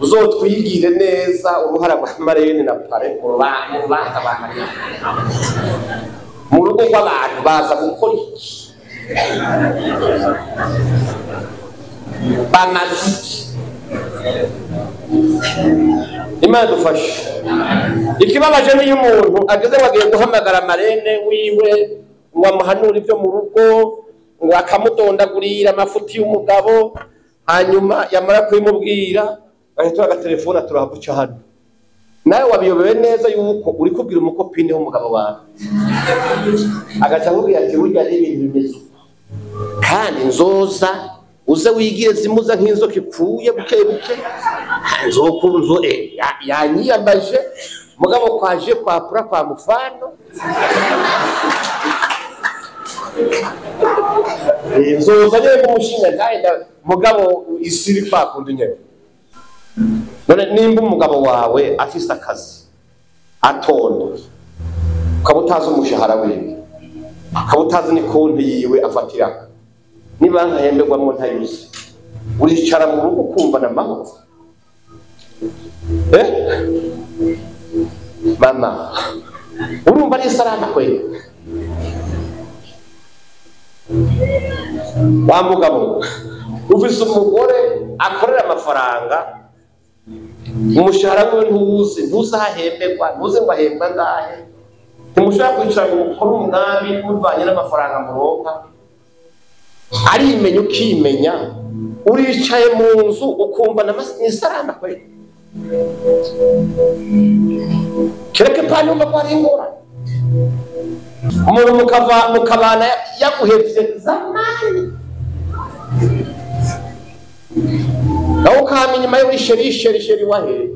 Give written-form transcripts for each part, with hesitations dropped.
uzotwigire neza uruhara rwa Marene na Pare mu rubanza ba Marene mu rugo rw'abantu baza gukora iki bamazi Imana dufashe. Ikibabaje niyo umuntu ageze wagiye guhamagara Marene wiwe ngo amuhanure ibyo mu rugo ngo akamutondagurira amafuti y'umugabo hanyuma yamara kwimubwira ahita agatelefona turahabuca hano nawe wabiyobewe neza yuko uri kubwira umukopine w'umugabo wawe agaca akubwira ati burya n'ibintu bimeze kandi nzoza uze wigire zimuza nk'inzoka ipfuye buke buke nzokunzo yanyiyambaje mugabo kwaje kwapura kwa mufano nzoza nyine kumushinga kandi mugabo isiri kwakundi nyine none nimba umugabo wawe afise akazi atonda ukaba utazi umushahara wiwe ukaba utazi ni konti yiwe afatira niba nkahemberwamo ntayuzi uricara mu rugo kumva na mama mama urumva ari salama kweli wa mugabo ufise umugore akorera amafaranga umushahara we ntuzahemberwa ntuze ngo ahembwa ngahe ntimushobora kwicara ngo ukore umwami muvanye n'amafaranga muronka arimenya ukimenya uricaye mu nzu ukumva n'isarama kweli kereke pani umva ko ari ingorane umuntu mukabana yaguhevye zamani nawe ukahama inyuma y'urisheri wahere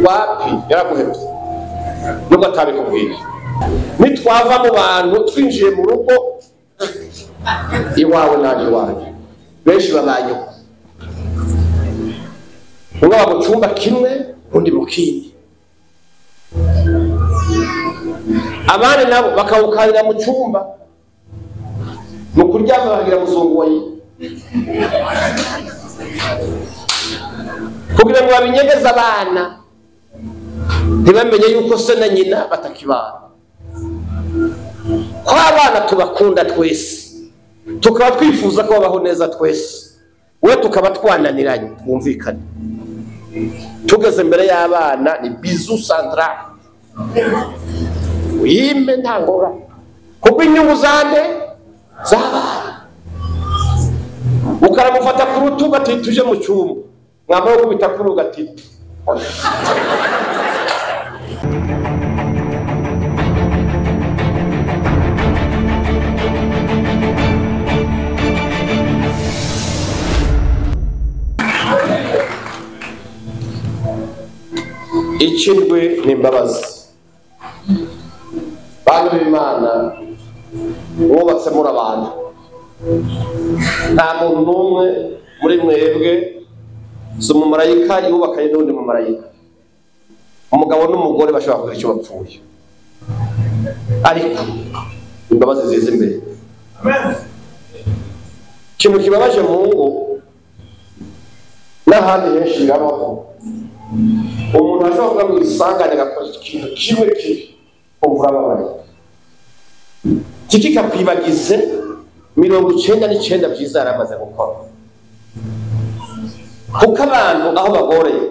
wapi yaraguhevye nubwo atabikubwiye nitwava mu bantu twinjiye mu rugo iwawe nanje iwawe benshi babayeho umwe mu cyumba kimwe undi mu kindi abandi nabo bakawukanira mu cyumba mu kuryama bagira muzunguye kugira ngo babinyegeze abana ntibamenye yuko se na nyina batakibana ko abana tubakunda twese tukaba twifuza ko babaho neza twese we tukaba twananiranye twumvikane tugeze mbere y'abana ni bizu central wime ntangora kuko inyungu zande z'abana ukaramufata ku rutugu ati tuje mu cyumba mwamara kubita kuri ugatiti ikindwe n'imbabazi bantu b'Imana wubatse muri abantu nta muntu n'umwe muri mwebwe si umumarayika yubakanye n'undi mumarayika umugabo n'umugore bashobora kugira icyo bapfuye ariko imbabazi ziza imbere ikintu kibabaje mu ngo n'ahandi henshi birabaho umuntu ashobora kuba isangane agakora ikintu kimwe kibi umvura ababaye kikakwibagize 99 byiza yaramaze gukora kuko abantu aho bagoreye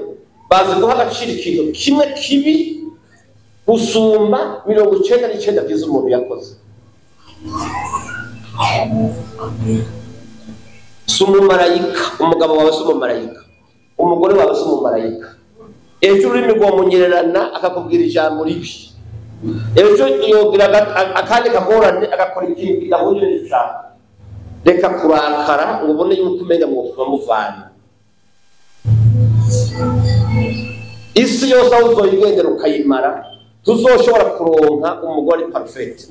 bazi guha agaciro ikintu kimwe kibi gusumba 99 byiza umuntu yakoze si umumarayika umugabo wawe si umumarayika umugore wawe si umumarayika ejo urimo rwomunyererana akakubwira ijambo ribi ejo yogira akandi kagorane agakora ikintu kidahuje n'ijambo reka kurakara ngo ubone yuko umenya mu muvana isi yose aho uzoyigendera ukayimara tuzoshobora kuronka umugore perfect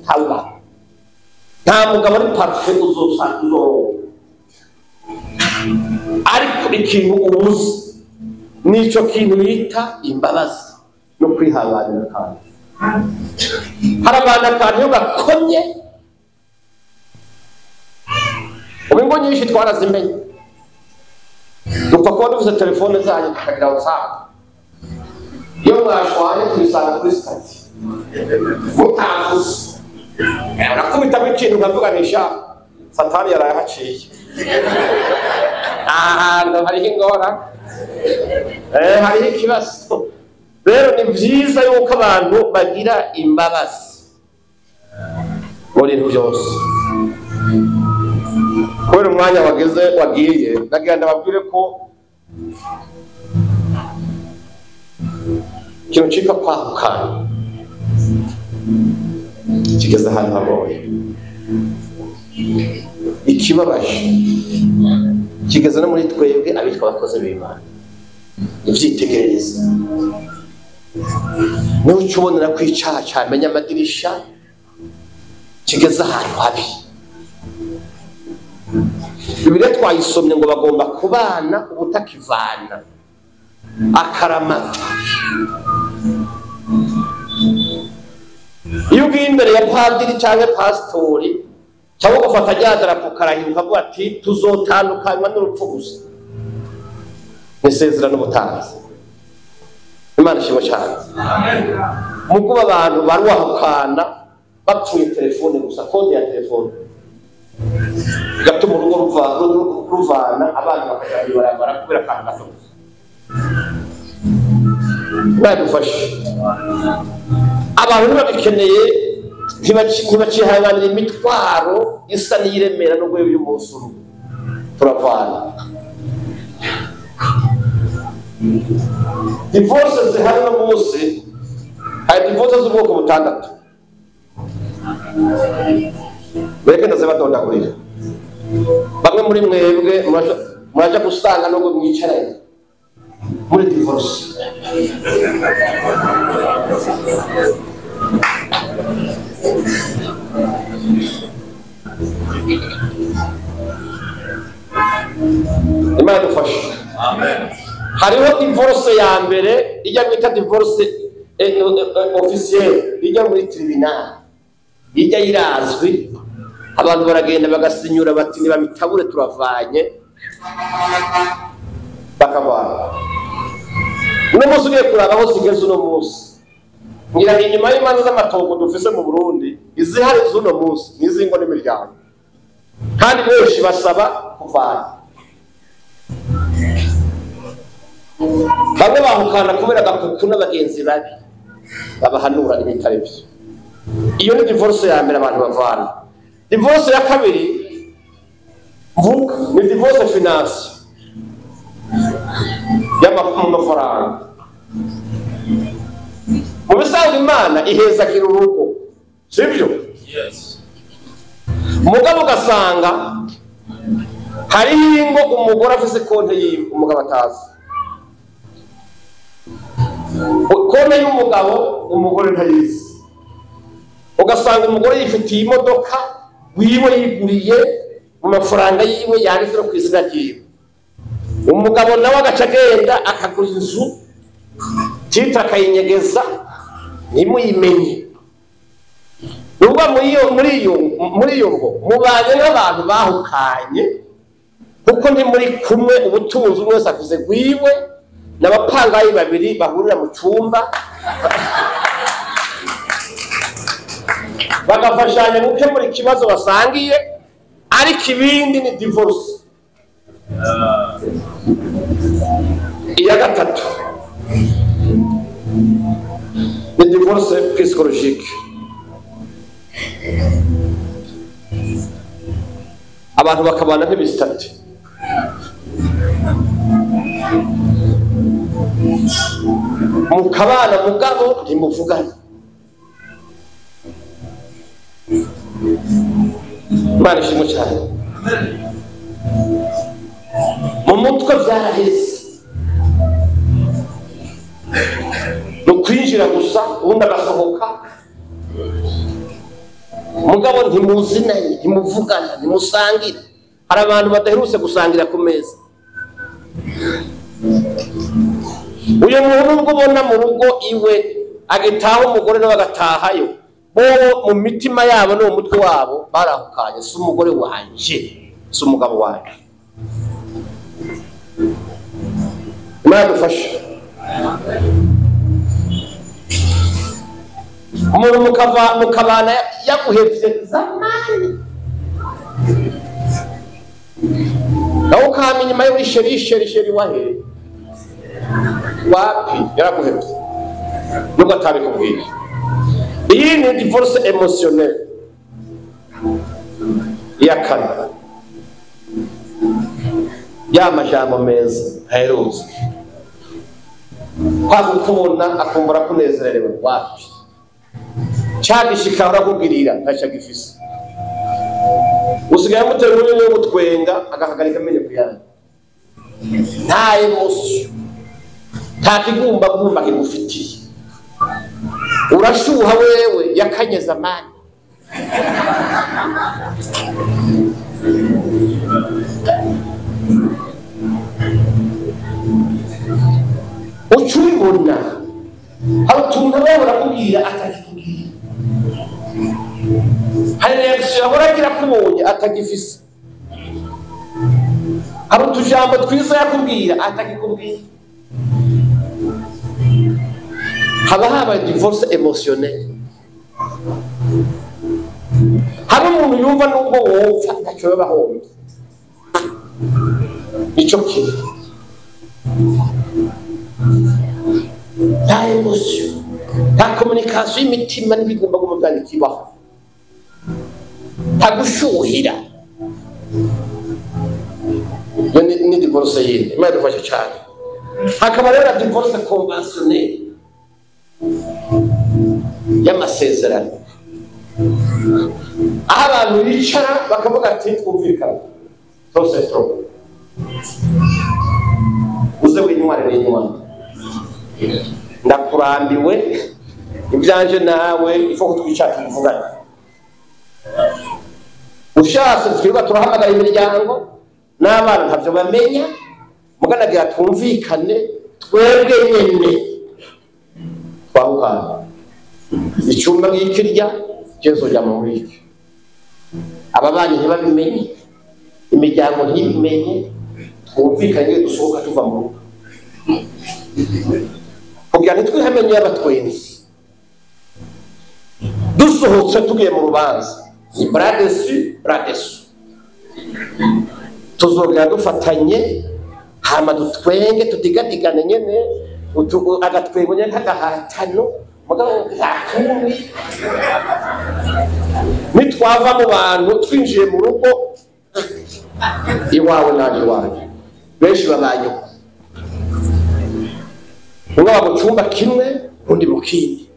nta mugabo ari perfect uzosanga uzoronka ariko ikintu ubuze nico kintu bita imbabazi no kwihanganira kandi harabana kandi yo gakomye ubingo nyinshi twarazimenye dupfa kuba dufite telefone zanyu tukagira WhatsApp, iyo mwashwanye tubisanga kuri stati mutavuze nakubitamo ikintu nkavuganisha satani yarahaciye ahantu hariho ingorane, hariho ikibazo. Rero ni byiza yuko abantu bagira imbabazi muri byose. Kubera umwanya wagiye ndagenda babwire ko ikintu cika kwahukana kigeze ahantu hagoye, ikibabaje kigeze no muri twebwe abitwa abakozi b'Imana. Ivyitegereza niho ucubonera ko icaha camenya amadirisha kigeze ahantu habi. Bibiliya twayisomye ngo bagomba kubana ubutakivana akaramata. Iyo ugiye imbere ya padiri cyangwa pasitori cyangwa ugafata rya darapo ukarahibuka ukavuga ati tuzotandukanywa n'urupfu gusa, nisezerano n'ubutazi. Imana ishimwe cyane. Mukuba abantu baruhukana bapfuye telefone gusa, konti ya telefone gatuma urugo ruvana abantu bakajya barabara kubera akantu gato. Badufashe abantu babikeneye, ntibacihanganira imitwaro isa n'iremera n'urwego y'umunsi umwe. Turavana divorce zihari no munsi, hari divorce z'ubwoko butandatu. Bereke ndaze badondagurira. Bamwe muri mwebwe muraja gusanga no mwicaranye muri divorce. Imana idufashe. Amen. Hariho divorce ya mbere ijya bita divorce officielle, ijya muri tribunal, ijya irazwi, abantu baragenda bagasinyura bati niba bitabure turavanye bakabana. Uno munsi ugiye kuraba aho sigeze uno munsi, ngira inyuma y'imanza z'amatongo dufise mu Burundi, izihari z'uno munsi n'izingo n'imiryango, kandi benshi basaba kuvana. Bamwe bahukana kubera gakuku n'abagenzi babi babahanura ibitari byo. Iyo ni divorce ya mbere abantu bavana. Divorce ya kabiri ni divorce finance y'amafaranga. Mu bisanzwe Imana ihezagira urugo, sibyo? Yes. Umugabo ugasanga hariho ingo umugore afise konte yiwe umugabo atazi, konte y'umugabo umugore ntayizi. Ugasanga umugore yifitiye imodoka wiwe yiguriye mu mafaranga yiwe yanditse ku izina ryiwe, umugabo nawe agaca agenda akagura inzu cyita akayinyegeza ntimuyimenye. Nubwo muri iyo ngo mubanye n'abantu bahukanye, kuko ndi muri kumwe ubutunzi umwe wese afise gwiwe, n'abapangayi babiri bahurira mu cyumba bagafashanya gukemura ikibazo basangiye, ariko ibindi ni divorce. Iya gatatu ni divorce psychologique. Abantu bakabana nk'ibisitati, mukabana mugabo ntimuvugana. Imana ishimwe cyane. Mu mutwe byaraheze, no kwinjira gusa ubundi agasohoka, mugabo ntimuzinanye, ntimuvugana, ntimusangira. Hari abantu badaherutse gusangira ku meza. Uyu muntu ubwo ubona mu rugo iwe agitaha umugore nawe agatahayo, bo mu mitima yabo no mu mutwe wabo barahukanye, si umugore wanje, si umugabo wanje. Imana dufashe. Umuntu mukabana yaguhevye zamani nawe ukamenya inyuma y'isheri wahe wapi yaraguhevye nubwo atabikubwiye. Iyi ni divorce émotionnelle ya kane. Ya majambo meza aherutse kwagukubona akumbura kunezerewe wapi cyagishika urakubwirira ntacyo gifise usigaye mutera umunyu wo gutwenga agahagarika amenye kuyana nta emotion nta kigumba kigufitiye urashuha wewe yakanye zamani ucubibona hari utuntu wewe urakubwira atakikubwira hari reaction ahora agira kubonye atagifise hari utujambo twiza yakubwira atakikubwira. Haba haba divorce émotionnelle. Hari umuntu yumva nubwo wopfa ntacyo yabahombye icyo kiri nta emotion nta communication y'imitima n'ibigomba gumugana kibaho tagushuhira ni divorce yindi. Imana dufashe cyane. Hakaba rero divorce conventionnelle y'amasezerano aho abantu bicara bakavuga ati twumvikana tose tro uze winywarire inyuma ndakurambiwe ibyanje nawe ifo kutwicara tuvugana ushatse twiga turahamagara imiryango n'abana ntavyo bamenya muganagira twumvikane twebwe nyene twahukana icyumba ngikirya Jesu jya mu wiki ababanye ntibabimenye imiryango ntibimenye twumvikanye dusohoka tuva mu rugo kugira ntitwihamenye abatwenzi dusohotse tugiye mu rubanza ni bradesu tuzogera dufatanye hama dutwenge tudigadigane nyene agatwengo nk'agahatano mugabo ntakumbi nitwava mu bantu twinjiye mu rugo iwawe naje waje benshi babaye umwe mu cyumba kimwe undi mu kindi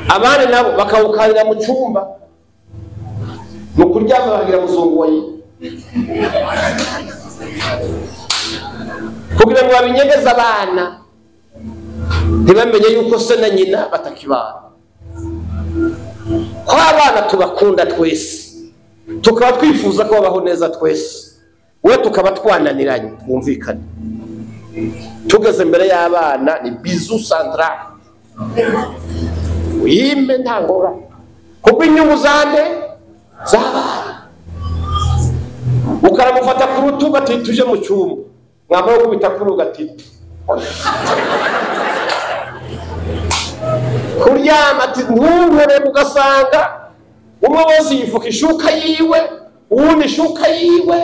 abana nabo bakawukanira mu cyumba mu kuryama bagira muzunguwaye kugira ngo babinyegeze abana ntibamenye yuko se na nyina batakibana ko abana tubakunda twese tukaba twifuza ko babaho neza twese we tukaba twananiranye twumvikane tugeze mbere y'abana ni bizu central uyime ntangora kuko inyungu zande z'abana ukaramufata ku rutugu ati tuje mu cyumba mwamara kubita ku rugo ati kuryama ati ntunkore ugasanga umwe wese yifuka ishuka yiwe uwundi ishuka yiwe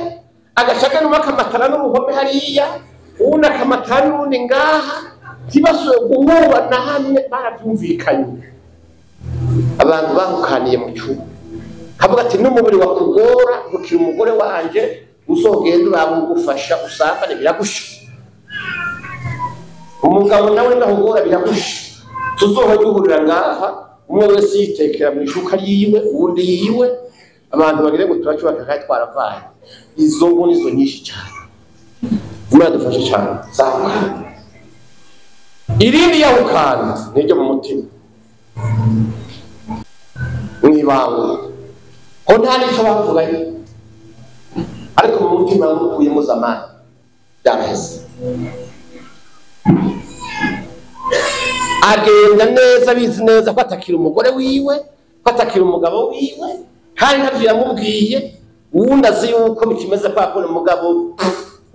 agashaka n'umaka amatara n'uruhome hariya uwundi akamatara n'uwundi ngaha ntibasuye guhura na hamwe barabyumvikanye abantu bahukaniye mu cyumba kavuga ati n'umubiri wakugora ukiri umugore wanje uzogenda urabugufasha usambane biragusha umugabo nawe ndahugora biragusha tuzoho duhurira ngaha umwe wese yitekera mu ishuka yiwe uwundi yiwe abantu bagire ngo turacubaka kandi twaravaye izo ngo nizo nyinshi cyane Imana dufashe cyane sawa irindi yahukana niryo mu mutima mwibanga ko nta nicyo bavuganye ariko mu mutima mukuyemo zamani byaheze agenda neza bizi neza ko atakira umugore wiwe ko atakira umugabo wiwe kandi ntavyo yamubwiye uwundi azi yuko bikimeze kwa kone umugabo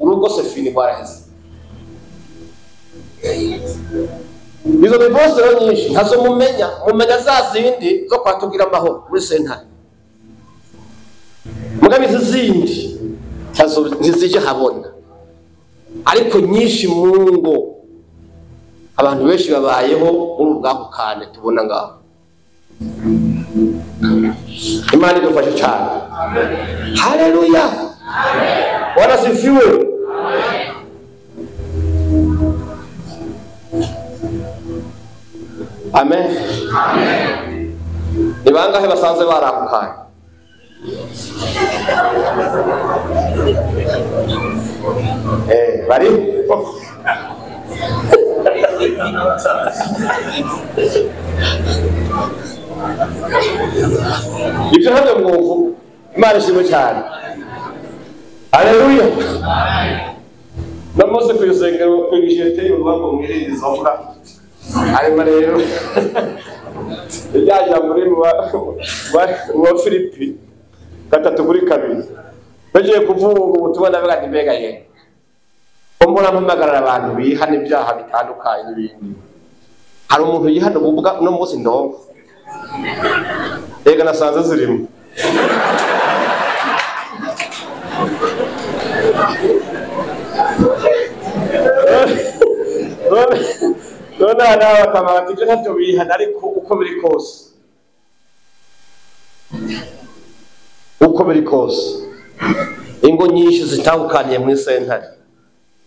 urugo sefini rwaraheze. Izo divorce rero nyinshi ntazo mumenya za zindi zo kwatugira amahoro muri sentare, mugabe izi zindi ntazo zije habona, ariko nyinshi mu ngo abantu benshi babayeho muri ubwahukane tubona ngaho. Imana idufashe cyane. Haleluya, wanasifiwe. Amen. Ni bangahe basanze barakukanye? Bari ibyo hano mwumvu. Imana ishimwe cyane. Haleluya. Namose ku rusengero kwigishete y'urwango mwiririza mvura arimo rero yajya muri wa Filipi 3:2 bagiye kuvuga ubutumwa ndavuga ati mbega ye mbona mpamagarara abantu bihana ibyaha bitandukanye n'ibindi. Hari umuntu yihana ububwa no munsi ndongo ega nasanze zirimo. Nona nawe kamati ntacyo bihana, ariko uko biri kose ingo nyinshi zitahukaniye muri sentare,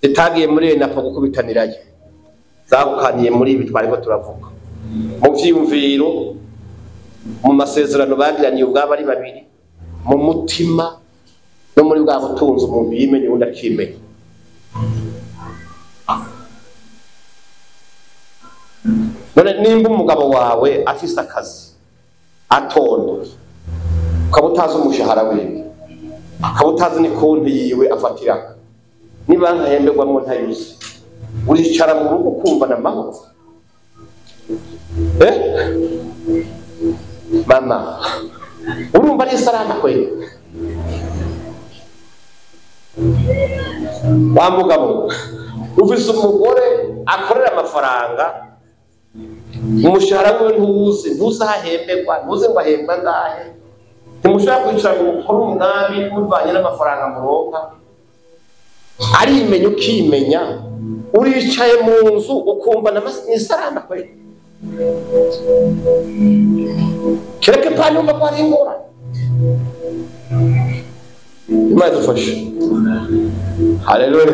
zitagiye muri ENAPO gukubitanirayo, zahukaniye muri ibi twariko turavuga mu vyiyumviro, mu masezerano bagiraniye ubwabo ari babiri, mu mutima no muri bwa butunzi umuntu yimenye undi akimenya. None nimba umugabo wawe afise akazi atonda, ukaba utazi umushahara wiwe, ukaba utazi ni konti yiwe afatira, niba nkahemberwamo ntayuzi, uricara mu rugo ukumva n'amahoro? Mama urumva ari salama kweli? Wa mugabo ufise umugore akorera amafaranga, umushahara we ntuzahemberwa, ntuze ngo ahembwa ngahe, ntimushobora kwicara ngo ukore umugambi muvanye n'amafaranga muronka. Arimenya ukimenya, uricaye mu nzu ukumva ni salama kweli? Kereke pani umva ko ari ingorane. Imana idufashe. Haleluya.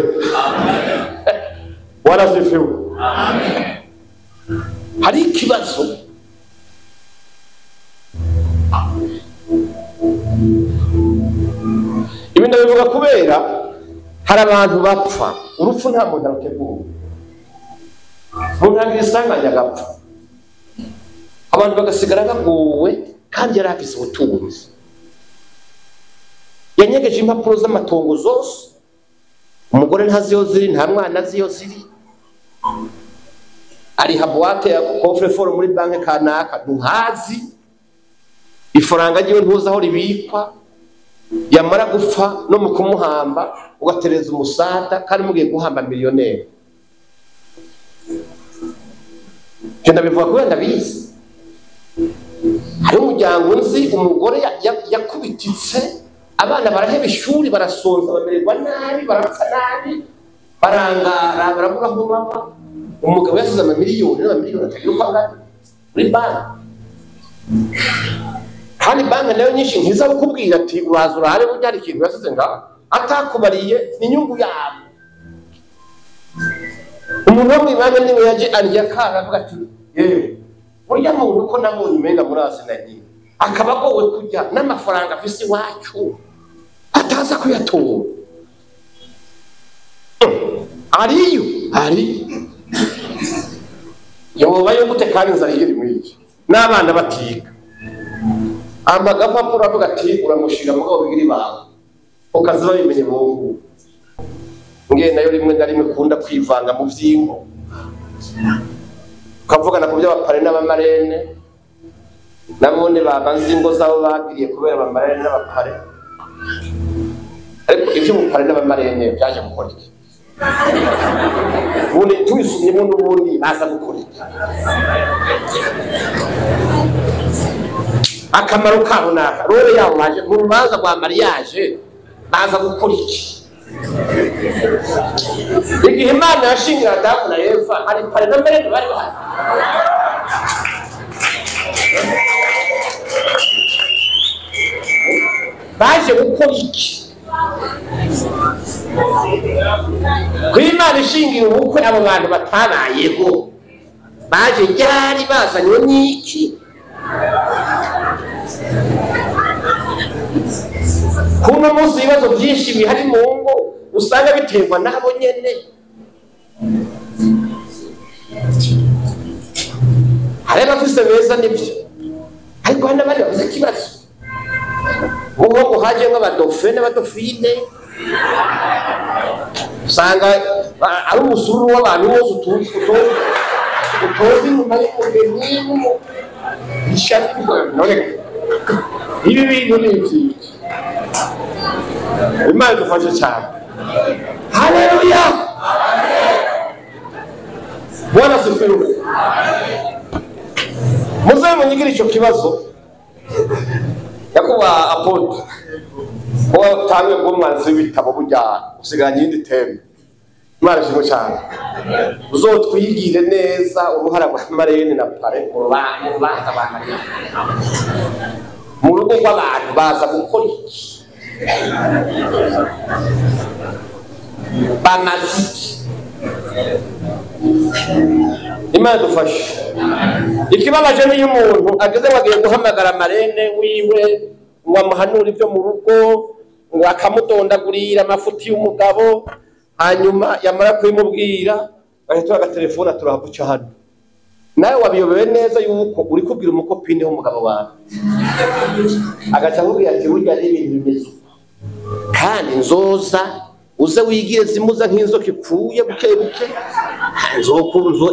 Wanasifiwe. Hari ikibazo ibi ndabivuga kubera hari abantu bapfa, urupfu nta muntu arutegura, umuntu agira isanganya agapfa, abantu bagasigara bagowe kandi yari afise ubutunzi, yanyegeje impapuro z'amatongo zose, umugore ntaziyo ziri, nta mwana aziyo ziri, ariha buwate ya coffre-fort muri banke kanaka ntuhazi, ifaranga ryiwe ntuzi aho ribikwa, yamara gupfa no mu kumuhamba ugatereza umusada kandi mugiye guhamba miliyoneri. Je ndabivuga kubera ndabizi. Hari umuryango nzi umugore yakubititse, abana baraheba ishuri, barasonza, bamererwa nabi, barapfa nabi, barangara, barabura aho baba. Umugabo yasize amamiliyoni atagira uko angana muri banki, kandi banki nayo nyinshi ntiza kukubwira ati uraza urahare burya hari ikintu yasize ngaho, atakubariye ni inyungu yawe. Umuntu wo mwibanga niwe yaje arya kana avuga ati yewe burya muntu uko nabonye umenga murazi nagiye, akaba agowe kujya n'amafaranga afise iwacu ataza kuyatora. Ariyo ari yobayo gute kandi inzara iri mwiki n'abana batiga, amagapapuro avuga ati uramushira mugabo bigiri bawe ukaziba bimenye bongo. Nge nayo rimwe na rimwe kunda kwivanga mu vyingo, ukavugana ku by'abapare n'abamarene, nabone babanze ingo zabo bagiriye kubera abamarene n'abapare, ariko iby'ubupare n'abamarene byaje gukora iki? Ubundi twisumyemo n'ubundi baza gukora iki? Akamaro kabo naka rore yaho baje mu rubanza rwa mariage baza gukora iki? Igihe Imana yashingira Adamu na Eva hari pare n'amarene bari bahari. Baje gukora iki? Kw'Imana ishingira ubukwe abo bantu batabayeho baje ryari bazanywe n'iki? Kuno munsi ibibazo byinshi bihari mu ngo usanga biterwa nabo nyene. Hari abafise beza nibyo, ariko hari n'abandi bafise ikibazo. Ubu haje nk'abadofine n'abadofine usanga ari umusuru w'abantu bose utozi nyuma y'umugeni ishati none ibi bintu ni iki? Imana idufashe cyane. Haleluya, Bwana asifiwe. Muze munyigire icyo kibazo yakuba apotre ko tamwe ngo mwanzi w'ibitabo burya usiganye yindi teme. Imana ishimwe cyane. Uzotwigire neza uruhara rwa marene na pare urubanza bamarene mu rugo rw'abantu baza gukora iki? Bamaze Imana idufashe. Ikibabaje niyo umuntu ageze wagiye guhamagara marene wiwe ngo amuhanure ibyo mu rugo, ngo akamutondagurira amafuti y'umugabo, hanyuma yamara kubimubwira bahita bagatelefona turahaguca hano. Nawe wabiyobewe neza yuko uri kubwira umukopine w'umugabo wawe, agaca akubwira ati burya ari ibintu bimeze kandi nzoza uze wigire zimuza nk'inzoka ipfuye buke buke nzokunzo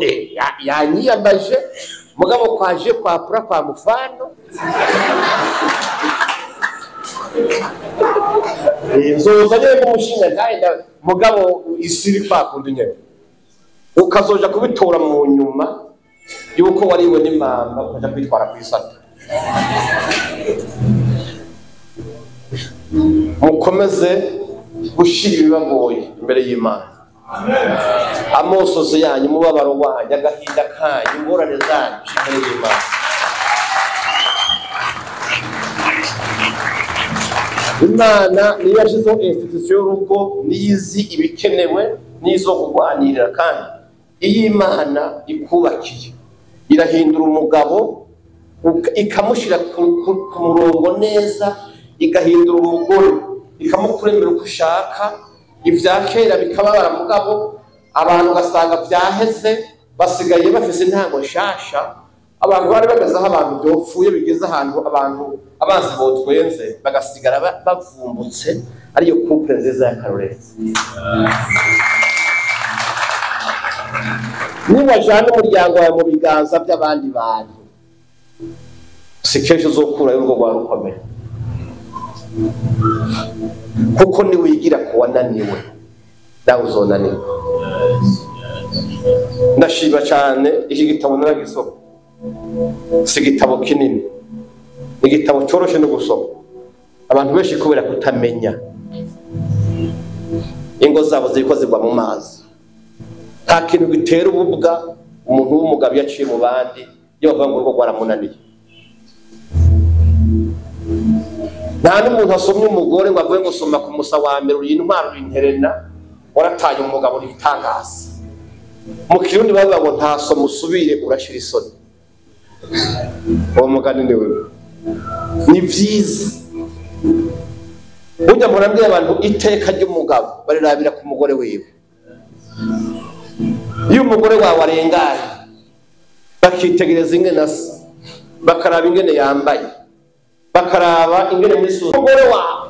yanyiyambaje mugabo kwaje kwapura kwa mufano nzoza nyene kumushinga kandi mugabo isiri kwakundi nyene ukazoja kubitora mu nyuma yuko wariwe n'imamba ukaja kwitwara kwisata. Mukomeze gushira ibibagoye imbere y'Imana. Amosozi yanyu, umubabaro wanyu, agahinda kanyu, ingorane zanyu imbere y'Imana. Imana niyo yashyizeho institution y'urugo, niyizi ibikenewe n'izo kurwanirira, kandi iyo Imana ikubakiye irahindura umugabo ikamushyira ku murongo neza, igahindura umugore ikamukuremera uko ushaka. Ibya kera bikababara mugabo abantu basanga byaheze, basigaye bafise intango nshasha. Abantu bari bageze aho abantu byopfuye bigeze ahantu abantu abanzi botwenze bagasigara bavumbutse, ariyo couple nziza ya Karorero. Niwajana umuryango wawe mu biganza by'abandi bantu, si kenshi uzokura y'urugo rwawe rukomeye, kuko niwigira ku wananiwe nawe uzonanirwa. Ndashima cyane iki gitabo naragisoma, si igitabo kinini, igitabo cyoroshe no gusoma. Abantu benshi kubera kutamenya ingo zabo ziriko zigwa mu mazi. Nta kintu gitera ububwa umuntu w'umugabo yaciye mu bandi iyo bavuga ngo urugo rwaramunaniye. Nta n'umuntu asomye umugore ngo avuye ngo soma ku musa wa mbere uri intwaro interena warataye umugabo n'ibitangaza. Mu Kirundi bavuga ngo nta somo usubire urashira isoni. Uwo mugani ni wewe. Ni byiza burya murambye abantu iteka ry'umugabo barirabira ku mugore wiwe. Iyo umugore wawe arengaye bakitegereza ingene asa, bakaraba ingene yambaye, bakaraba ingene muri sura umugore wawe,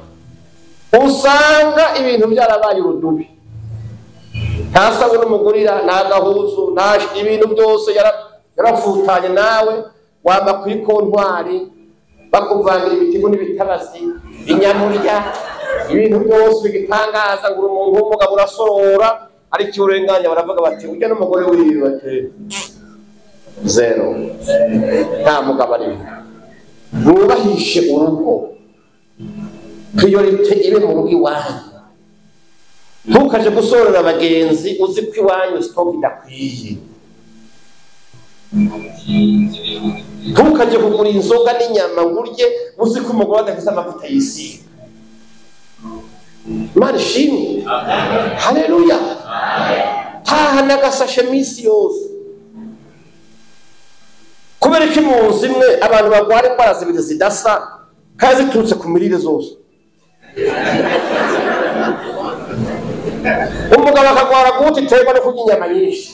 usanga ibintu byarabaye urudubi. Nta sabuni umugurira, nta gahuzu, nta ibintu byose yarafutanye. nawe wamba kuri kontwari bakuvangira ibitigu n'ibitabazi, inyamurya ibintu byose bigitangaza ngo umuntu w'umugabo urasorora ariko urenganya baravuga bati ujya n'umugore wiwe bati zero nta mugabo ari nubahishe urugo priorite ibe mu rugo iwanyu ntukaje gusorera abagenzi uzi ko iwanyu stock idakwiye ntukaje kugura inzoga n'inyama ngurye uzi ko umugore adafite amavuta yisiga Imana ishimwe haleluya taha n'agasashe minsi yose kubera ko impunzi imwe abantu barwara indwara zibiri zidasa kandi ziturutse ku mirire zose umugabo akagwara gute iterwa no kurya inyama nyinshi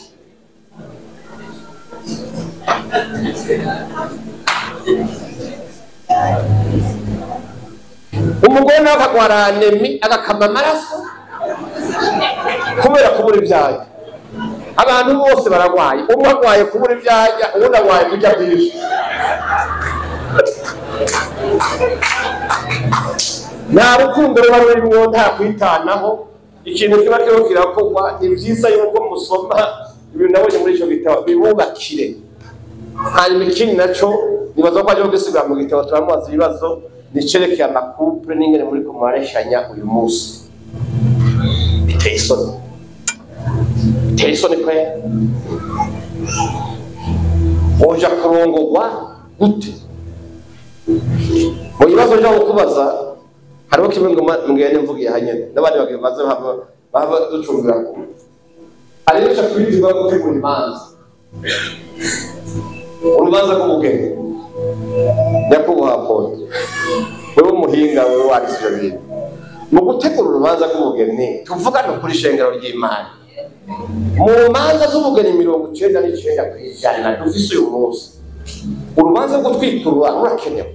umugore nawe akagwara anemi agakama amaraso kubera kubura ibyayo abantu bose baragwaye umwe agwaye kubura ibyajya ubundi agwaye kurya byinshi nta rukundo ruba rurimwo nta kwitanaho ikintu kiba kiriho kirakorwa ni byiza yuko musoma ibintu nabonye muri icyo gitabo bibubakire hanyuma ikindi naco nibaza ko ajya gusigura mu gitabo turamubaza ibibazo nicerekeye amakupure n'ingene muri kumwareshanya uyu munsi biteye isoni kwe woja kurongorwa gute mu bibazo byo kubaza hariho kimwe ngene mvugiye hanyene n'abandi bagimaze baba ducumbira ko ariyo cyakwirizwa gutegura imanza urubanza rw'ubugeni nyakubahwa Paul wewe umuhinga wewe warisije bintu mu gutegura urubanza rw'ubugeni tuvugana kuri shengero ry'Imana mu manza z'ubugeni 99% dufise uyu munsi urubanza rwo twiturwa rurakenewe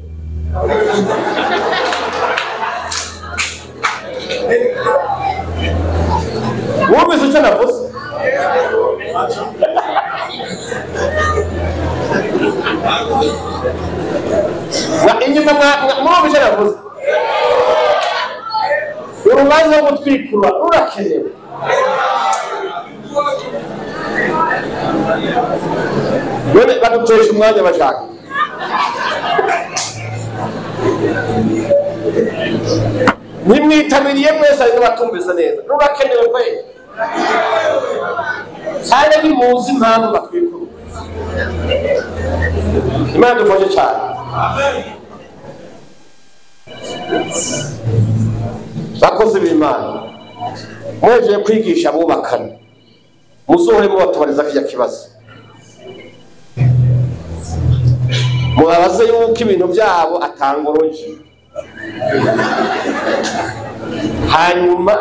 wowe se navuze inyuma mwumvise navuze urubanza rwo gutwikura rurakenewe none badutesha umwanya bashaka nimwitabiriye mwese ariko batumvise neza rurakenewe kwe cyane bimuzi impamvu batwikura Imana dufashe cyane bakoze b'Imana mweje kwigisha abubakana musohore mu batabariza kijya kibazo mubabaze yuko ibintu byabo atangoroje hanyuma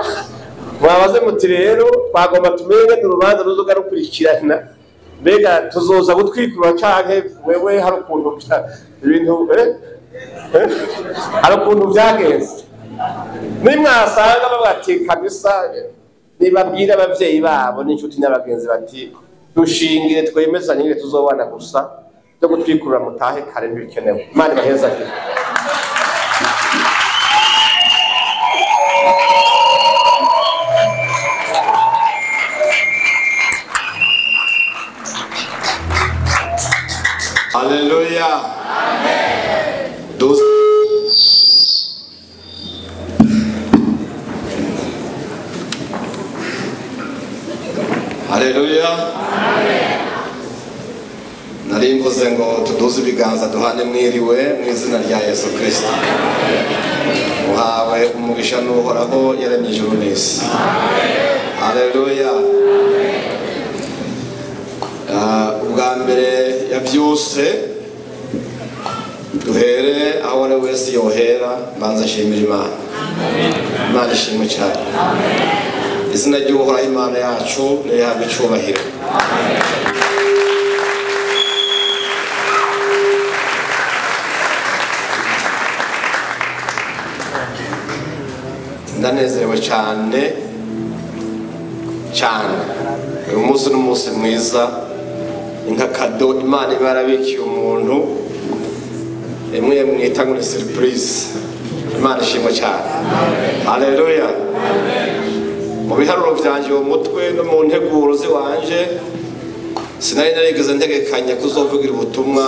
mubabaze muti rero twagomba tumenye n'urubanza ruzoga rukurikirana mbega tuzoza gutwikura canke wewe hari ukuntu ibintu hari ukuntu byagenze nimwasanga babati kabisa nibabwira abavyeyi babo n'inshuti n'abagenzi bati dushingire twemezanye ngire tuzobana gusa byo gutwikurura mutahe kare ntibikenewe Imana baheza Hallelujah. Amen. Hallelujah. Amen. Nari mvuze ngo tuduze ibiganza duhane mwiriwe mu izina rya Yesu Kristo. Muhawe umugisha n'uhoraho yaremye ijuru n'isi. Hallelujah. Ubwa mbere ya byose duhere aho wari wese yohera mbanza ashimira Imana. Imana ishimwe cyane. Izina ry'uhoraho Imana yacu rihabwe icyubahiro. Ndanezerewe cyane uyu munsi n'umunsi mwiza inka kado Imana ibarabikiye umuntu imwe mwita ngo surprise Imana ishimwe cyane. Haleluya. Mu biharuro byanje mu mutwe no mu nteguro ziwanje sinari narigeze ntegekanya kuzovugira ubutumwa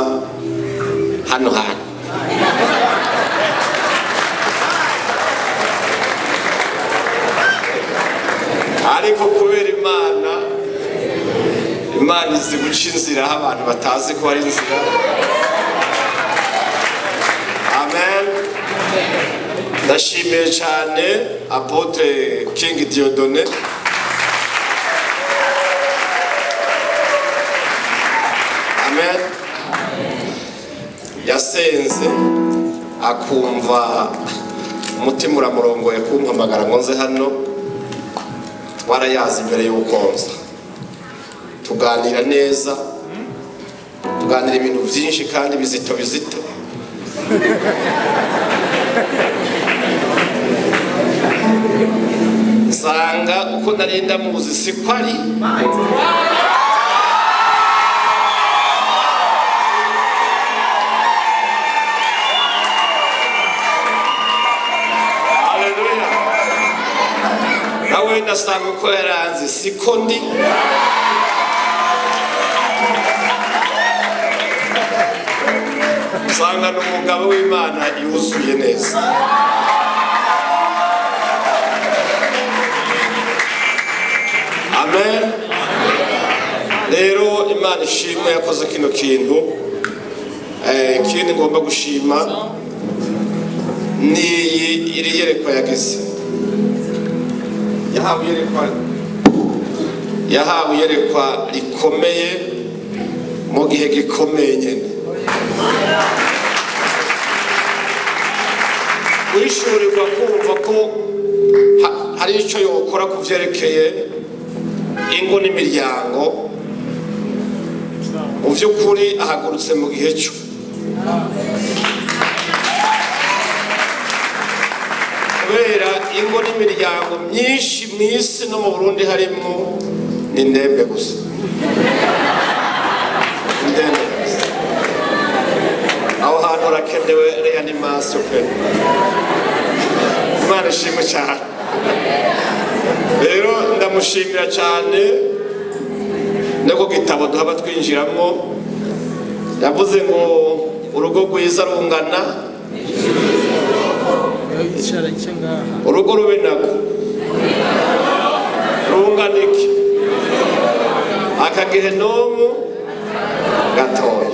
hano hano. Ariko kubera Imana izi guca inzira aho abantu batazi ko hari inzira. Amen. Ndashimiye cyane Apotre King Dieudonné Amen. Yasenze akumva umutima uramurongoye kumpamagara ngo nze hano. Twarayazi imbere y'ubukonza tuganira neza, tuganira ibintu byinshi kandi bizito nsanga uko narinda muzi siko ari. Haleluya. Nawe ndasanga uko yaranze siko ndi. Sanga n'umugabo w'Imana yuzuye neza. Amen. Rero Imana ishimwe yakoze kino kintu. Ikindi ngomba gushima ni iri yerekwa yagize. Yahawe yerekwa rikomeye mu gihe gikomeye nyene. Wishurirwa kumva ko hari icyo yokora kuvyerekeye ingo n'imiryango. Mu by'ukuri ahagurutse mu gihe cyo. Kubera ingo n'imiryango myinshi mu isi no mu Burundi harimo ni ndembe gusa. Aho hantu rakendewe reanimation pe. Imana ishimwe cyane. Rero ndamushimira cyane nako gitabo duhaba twinjiramo yavuze ngo urugo rwiza rungana urugo rube nako runganiki akagehenomu gatoya.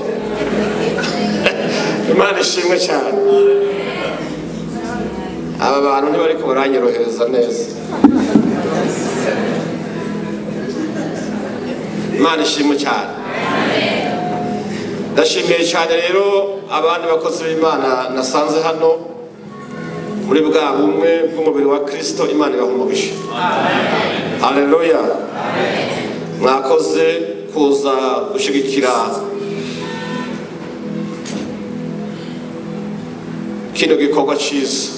Imana ishimwe cyane. Aba bantu ntibariko baranyorohereza neza. Imana ishimwe cyane. Ndashimiye cyane rero abandi bakozi b'Imana nasanze hano muri bwa bumwe bw'umubiri wa Kristo. Imana ibahumugishe. Haleluya. Mwakoze kuza gushigikira kino gikorwa cyiza.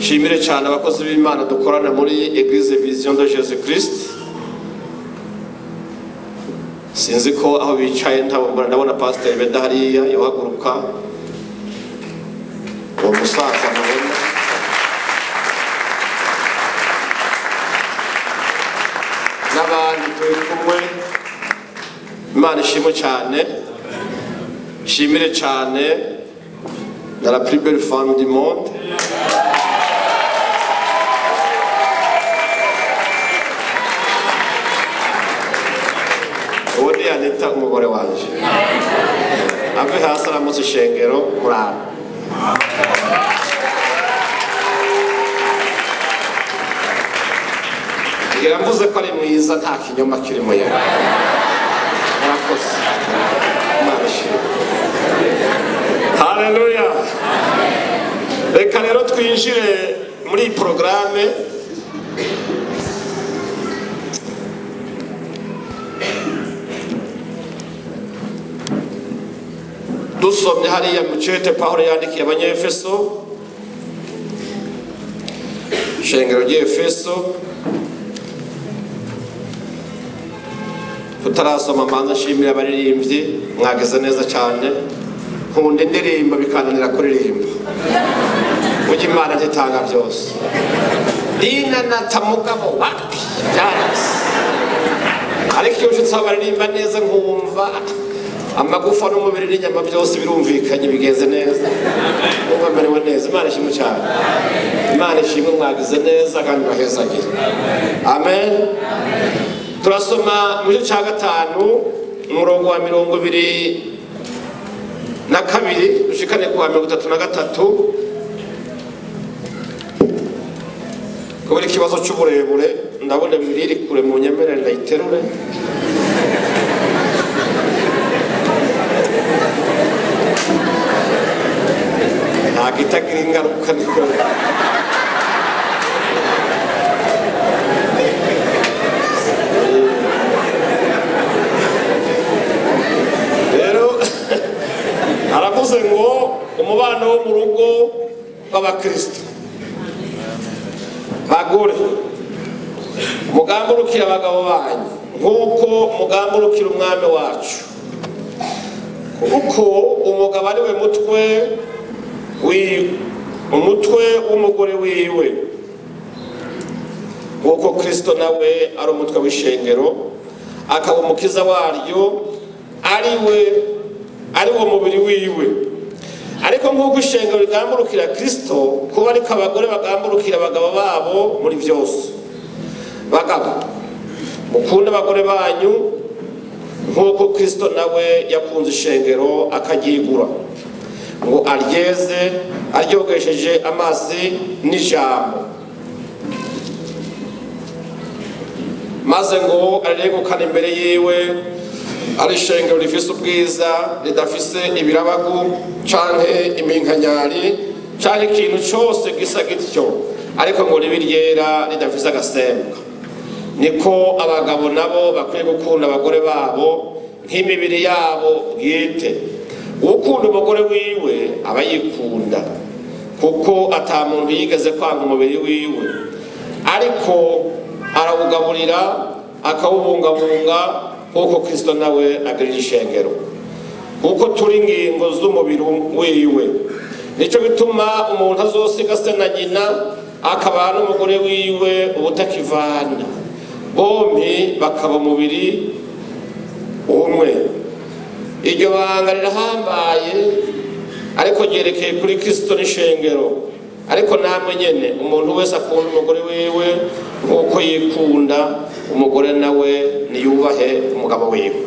Shimire cyane abakozi b'Imana dukorana muri Église Vision de Jésus Christ. Sinzi ko aho bicaye ndabona Pastor Beda hariya yohaguruka. Uwo musaza mubona n'abandi turi kumwe. Imana ishimwe cyane. Shimire cyane na la plus belle femme du monde. Ubundi yanita umugore wanje ave hasi aramutse ishengero murara. Ngira mvuze ko ari mwiza nta kinyoma kirimo yari. Murakoze. Imana ishimwe. Haleluya. Reka rero twinjire muri iyi porogaramu. Dusomye hariya mu cete Pawulo yandikiye Abanyefeso, ishengero ry'Efeso. Tutarasoma manza nshimira abaririmbyi mwageze neza cyane. Nkunda indirimbo bikananira kuririmba. ujya Imana ntitanga byose ninanata mugabo wapi byarase ariko iyo ushitse baririmba neza nkumva amagufa n'umubiri n'inyama byose birumvikanye bigenze neza umva merewe neza Imana ishimwe cyane Imana ishimwe mwagize neza kandi bahezagire amen turasoma mu gice cya 5 umurongo wa 22 dushikane ku wa 33 kubera ikibazo cy'uburebure ndabona miriri kure mu nyemerere ndayiterure nagitagira ingaruka niko rero aravuze ngo umubano wo mu rugo w'abakristo bagore mugamburukira abagabo banyu nk'uko mugamburukira umwami wacu kuko umugabo ari we umutwe w'umugore wiwe nk'uko Kristo nawe ari umutwe w'ishengero akaba umukiza waryo ari wo mubiri wiwe ariko nk'uko ishengero rigamburukira Kristo kuba ariko abagore bagamburukira abagabo babo muri byose bagabo mukunde abagore banyu nk'uko Kristo nawe yakunze ishengero akaryigura ngo aryeze aryogesheje amazi n'ijambo maze ngo aregukane imbere yiwe ari ishengero rifise ubwiza ridafise ibirabagu canke iminkanyari canke ikintu cyose gisa gityo ariko ngo ribe ryera ridafise agasembwa niko abagabo nabo bakwiye gukunda abagore babo nk'imibiri yabo bwite ukunda umugore wiwe aba yikunda kuko ata muntu yigeze kwanga umubiri wiwe ariko arawugaburira akawubungabunga kuko Kristo nawe agirira ishengero kuko turi ingingo z'umubiri wiwe nico bituma umuntu azosiga se na nyina akaba n'umugore wiwe ubutakivana bombi bakaba umubiri umwe iryo banga rirahambaye ariko ryerekeye kuri Kristo n'ishengero ariko namwe nyene umuntu wese akunda umugore wiwe nk'uko yikunda umugore nawe niyubahe umugabo wiwe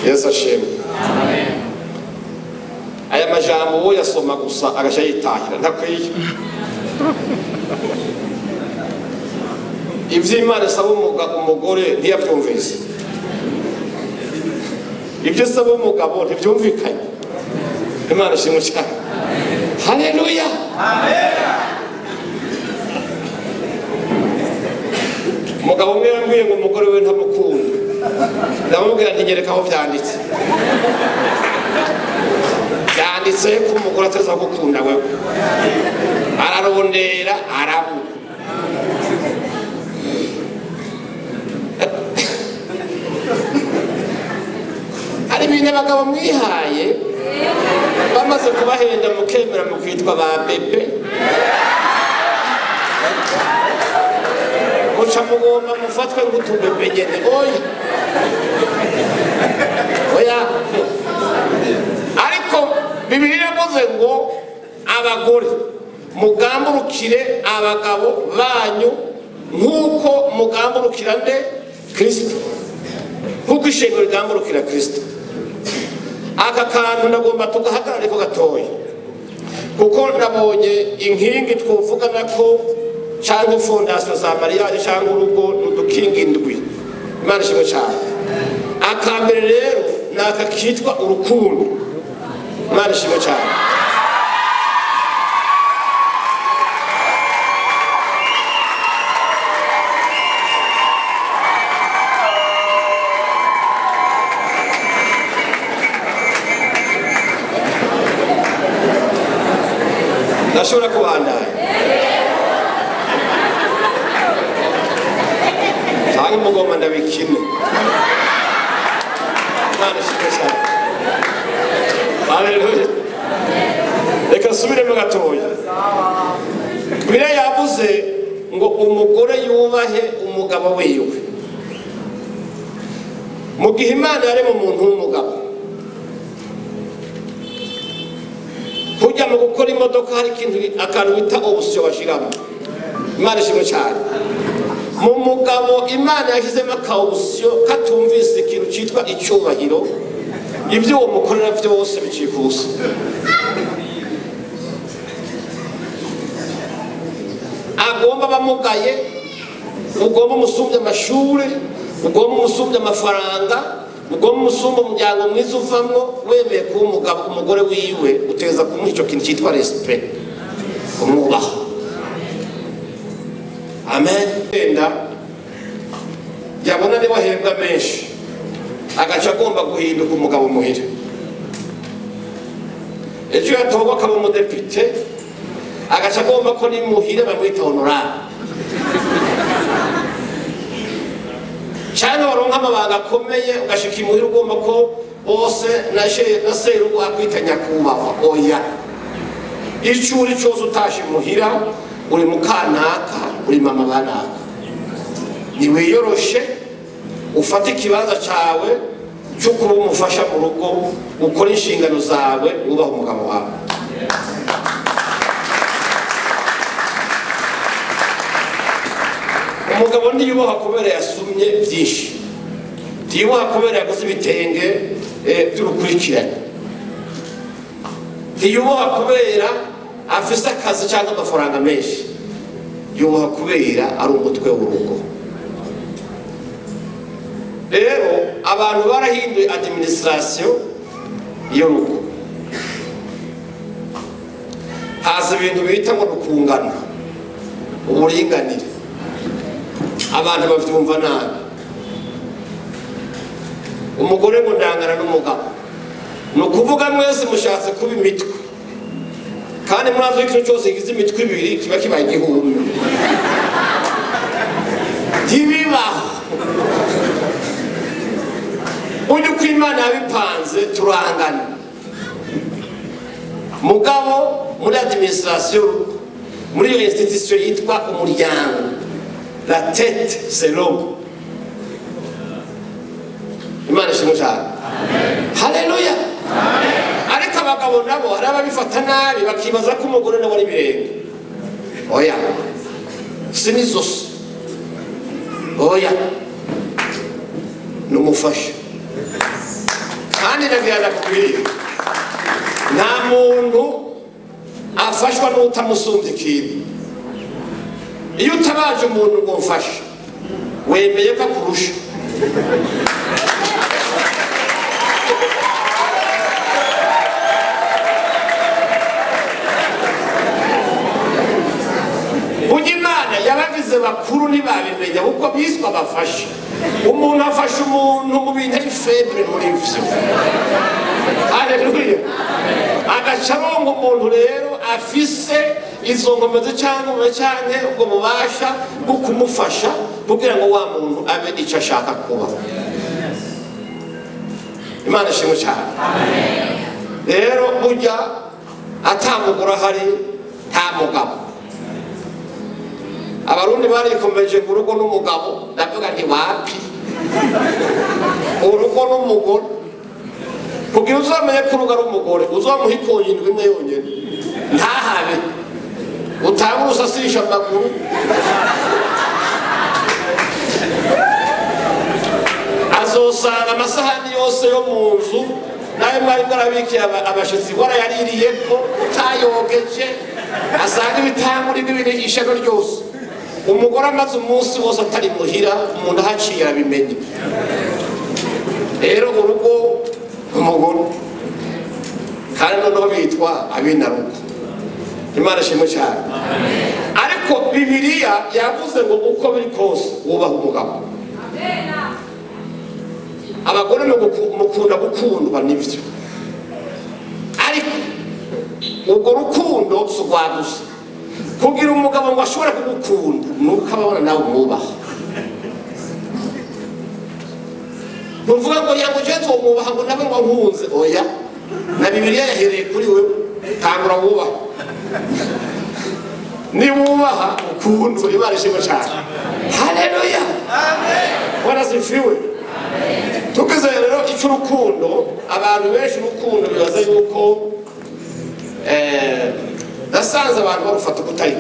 Yesu ashimwe aya majambo wo yasoma gusa agasha yitahira ntakwiye ivy'Imana saba umugore ntiyavyumvise ibyo saba umugabo ntibyumvikanye Imana ishimwe cyane haleluya amen umugabo umwe yambwiye ngo umugore we ntamukunda ndamubwira nti nyereka aho byanditse byanditse ko umugore ataza gukunda wewe ararondera arabu hari ibintu abagabo mwihaye bamaze kubahenda mukemera mukitwa ba bebe muca mugomba mufatwe ng'utubebe nyene oya ariko Bibiliya yavuze ngo abagore mugamburukire abagabo banyu nk'uko mugamburukira nde Kristo nk'uko ishengero rigamburukira Kristo aka kantu ndagomba tugahagarare ko gatoya kuko nabonye inkingi twuvugana ko cyangwa fondasiyo za mariage cyangwa urugo n'udukingi indwi Imana ishimwe cyane akambere rero naka kitwa urukundo Imana ishimwe cyane ndashobora kubandanya cyangwa umugoma ndabikine Imana ishimwe cyane. Haleluya. Reka nsubiremo gatoya. Bibiliya yavuze ngo umugore yubahe umugabo wiwe. Mu gihe Imana yaremye umuntu w'umugabo, kujya mu gukora imodoka hari akantu bita option bashiramo. Imana ishimwe cyane. Mu mugabo Imana yashyizemo aka option katumvise ikintu cyitwa icyubahiro, ibyo uwo mukorera byose bicikusa. Agomba bamugaye, ugomba umusumbya amashuri, ugomba umusumbya amafaranga, ugomba umusumba umuryango mwiza uvamwo, wemeye kuba umugabo umugore wiwe uteza kumuha icyo kintu cyitwa respect, kumwubaha. Amen. Yabona niba ahembwa menshi agaca agomba guhinduka umugabo muhira. Ejo yatorwa akaba umudepite agaca agomba ko ni muhira bamwita honorable. Cyane waronka amabanga akomeye ugashika imuhira ugomba ko bose na serugo akwita nyakubahwa. Oya, icuri cyose utashi muhira uri mukanaka, uri mama banaka. Niwiyoroshe ufate ikibanza cyawe cyo kuba umufasha mu rugo, ukora inshingano zawe, wubaha umugabo wawe. Umugabo ntiyubaha kubera yasumye byinshi, ntiyubaha kubera yaguze ibitenge by'urukurikirane, ntiyubaha kubera afise akazi cyangwa amafaranga menshi, yubaha kubera ari umutwe w'urugo. Rero abantu barahinduye administration y'urugo, haza ibintu bita ngo rukungana, uburinganire. Abantu bavyumva nabi. Umugore ngo ndangana n'umugabo, no kuvuga mwese mushatse kuba imitwe, kandi murazo ikintu cyose gize imitwe ibiri kiba kibaye igihumbi. Ntibibaho. Ujye uko Imana yabipanze turangana. Mugabo muri administration, muri iyo institution yitwa umuryango, la tête c'est l'homme. Imana ishimwe cyane. Haleluya. Ariko abagabo nabo hari ababifata nabi bakibaza ko umugore nawe ari birenge. Oya, sinizosi. Oya, numufasha. Kandi ndagira kubiri, nta muntu afashwa n'utamusumbya ikintu. Iyo utabaje umuntu ngo mfashe, wemeye ko akurusha. Imana yabagize bakuru ntibabimenya kuko biswa bafashe. Umuntu afashe umuntu mu bintu ari febre muri vyo. Haleluya. Agaca aronga umuntu rero afise izo ngomeze cyangwa ubwo mubasha bwo kumufasha kugira ngo wa muntu abe icyo ashaka kuba. Imana ishimwe cyane. Rero burya atamugura hari nta mugabo. Abarundi barikomeje ku rugo n'umugabo, ndavuga nti wapi. Urugo n'umugore, kugira uzamenye ko urugo ari umugore uzamuha ikonyindwi imwe yonyine, ntahabe utanga urusasisha amaguru. Azosanga amasahani yose yo mu nzu nawe mwari mwarabikiye abashitsi warayaririyeko utayogeje, asanga ibitanguri n'ibiri ishano ryose. Umugore amaze umunsi wose atari muhira, umuntu ahaciye arabimenye. Rero urugo umugore kandi noneho bitwa abinarugo. Imana ishimwe cyane. Ariko Bibiliya yavuze ngo uko biri kose wubaha umugabo. Abagore mukunda gukundwa n'ivyo, ariko ubwo rukundo si urwagusa. Kugira umugabo ngo ashobore kugukunda nuko ababona nawe umwubaha. ntuvuga ngo yango cyenzo umwubaha ngo nabe ngo nkunze oya na Bibiliya yahereye kuri wewe tangura wubaha ni wubaha ukuntu Imana ishimwe cyane haleluya amen warasifiwe tukize rero icy'urukundo abantu benshi urukundo bibaza yuko nasanze abantu barufata kutari